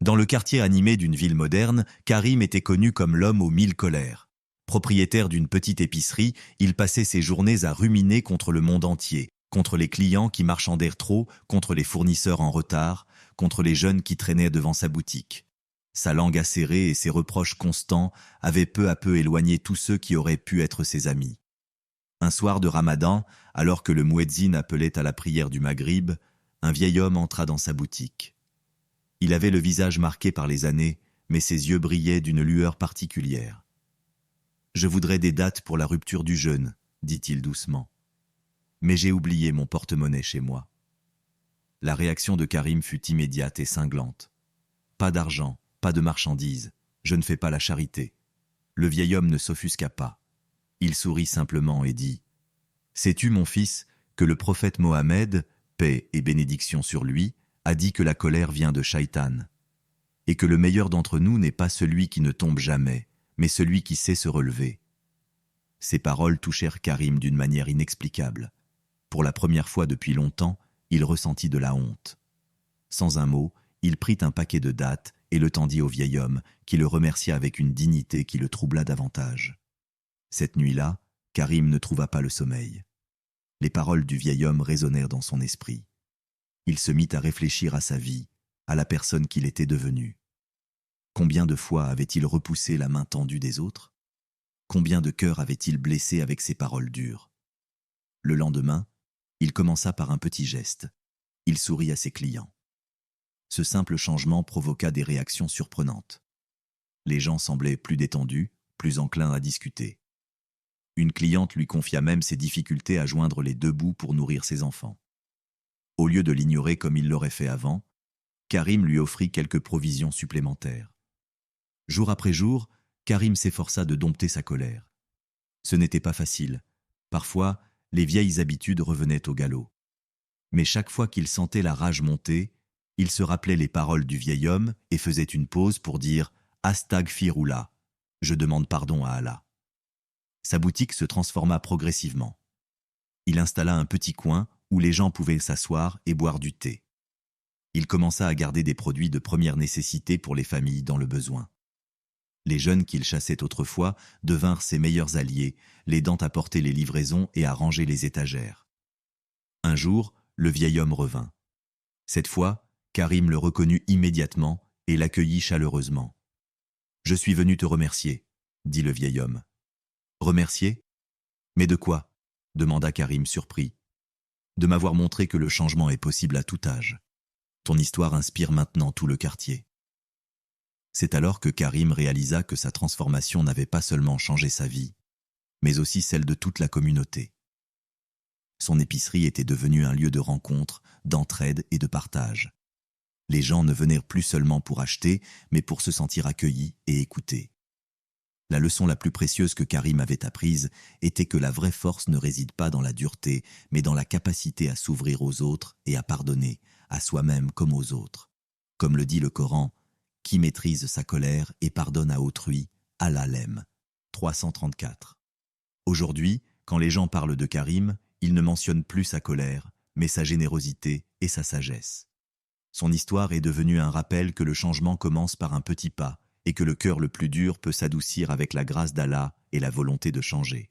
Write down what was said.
Dans le quartier animé d'une ville moderne, Karim était connu comme l'homme aux 1000 colères. Propriétaire d'une petite épicerie, il passait ses journées à ruminer contre le monde entier, contre les clients qui marchandèrent trop, contre les fournisseurs en retard, contre les jeunes qui traînaient devant sa boutique. Sa langue acérée et ses reproches constants avaient peu à peu éloigné tous ceux qui auraient pu être ses amis. Un soir de Ramadan, alors que le muezzin appelait à la prière du Maghrib, un vieil homme entra dans sa boutique. Il avait le visage marqué par les années, mais ses yeux brillaient d'une lueur particulière. « Je voudrais des dates pour la rupture du jeûne, » dit-il doucement. « Mais j'ai oublié mon porte-monnaie chez moi. » La réaction de Karim fut immédiate et cinglante. « Pas d'argent, pas de marchandises, je ne fais pas la charité. » Le vieil homme ne s'offusqua pas. Il sourit simplement et dit « Sais-tu, mon fils, que le prophète Mohammed, paix et bénédiction sur lui, a dit que la colère vient de Shaitan, et que le meilleur d'entre nous n'est pas celui qui ne tombe jamais, mais celui qui sait se relever. » Ces paroles touchèrent Karim d'une manière inexplicable. Pour la première fois depuis longtemps, il ressentit de la honte. Sans un mot, il prit un paquet de dattes et le tendit au vieil homme, qui le remercia avec une dignité qui le troubla davantage. Cette nuit-là, Karim ne trouva pas le sommeil. Les paroles du vieil homme résonnèrent dans son esprit. Il se mit à réfléchir à sa vie, à la personne qu'il était devenu. Combien de fois avait-il repoussé la main tendue des autres? Combien de cœurs avait-il blessé avec ses paroles dures? Le lendemain, il commença par un petit geste. Il sourit à ses clients. Ce simple changement provoqua des réactions surprenantes. Les gens semblaient plus détendus, plus enclins à discuter. Une cliente lui confia même ses difficultés à joindre les deux bouts pour nourrir ses enfants. Au lieu de l'ignorer comme il l'aurait fait avant, Karim lui offrit quelques provisions supplémentaires. Jour après jour, Karim s'efforça de dompter sa colère. Ce n'était pas facile. Parfois, les vieilles habitudes revenaient au galop. Mais chaque fois qu'il sentait la rage monter, il se rappelait les paroles du vieil homme et faisait une pause pour dire « Astaghfirullah » « Je demande pardon à Allah ». Sa boutique se transforma progressivement. Il installa un petit coin où les gens pouvaient s'asseoir et boire du thé. Il commença à garder des produits de première nécessité pour les familles dans le besoin. Les jeunes qu'il chassait autrefois devinrent ses meilleurs alliés, l'aidant à porter les livraisons et à ranger les étagères. Un jour, le vieil homme revint. Cette fois, Karim le reconnut immédiatement et l'accueillit chaleureusement. « Je suis venu te remercier, » dit le vieil homme. « Remercier? Mais de quoi ?» demanda Karim surpris. « De m'avoir montré que le changement est possible à tout âge. Ton histoire inspire maintenant tout le quartier. » C'est alors que Karim réalisa que sa transformation n'avait pas seulement changé sa vie, mais aussi celle de toute la communauté. Son épicerie était devenue un lieu de rencontre, d'entraide et de partage. Les gens ne venaient plus seulement pour acheter, mais pour se sentir accueillis et écoutés. La leçon la plus précieuse que Karim avait apprise était que la vraie force ne réside pas dans la dureté, mais dans la capacité à s'ouvrir aux autres et à pardonner, à soi-même comme aux autres. Comme le dit le Coran, « Qui maîtrise sa colère et pardonne à autrui, Allah l'aime » 334. Aujourd'hui, quand les gens parlent de Karim, ils ne mentionnent plus sa colère, mais sa générosité et sa sagesse. Son histoire est devenue un rappel que le changement commence par un petit pas et que le cœur le plus dur peut s'adoucir avec la grâce d'Allah et la volonté de changer.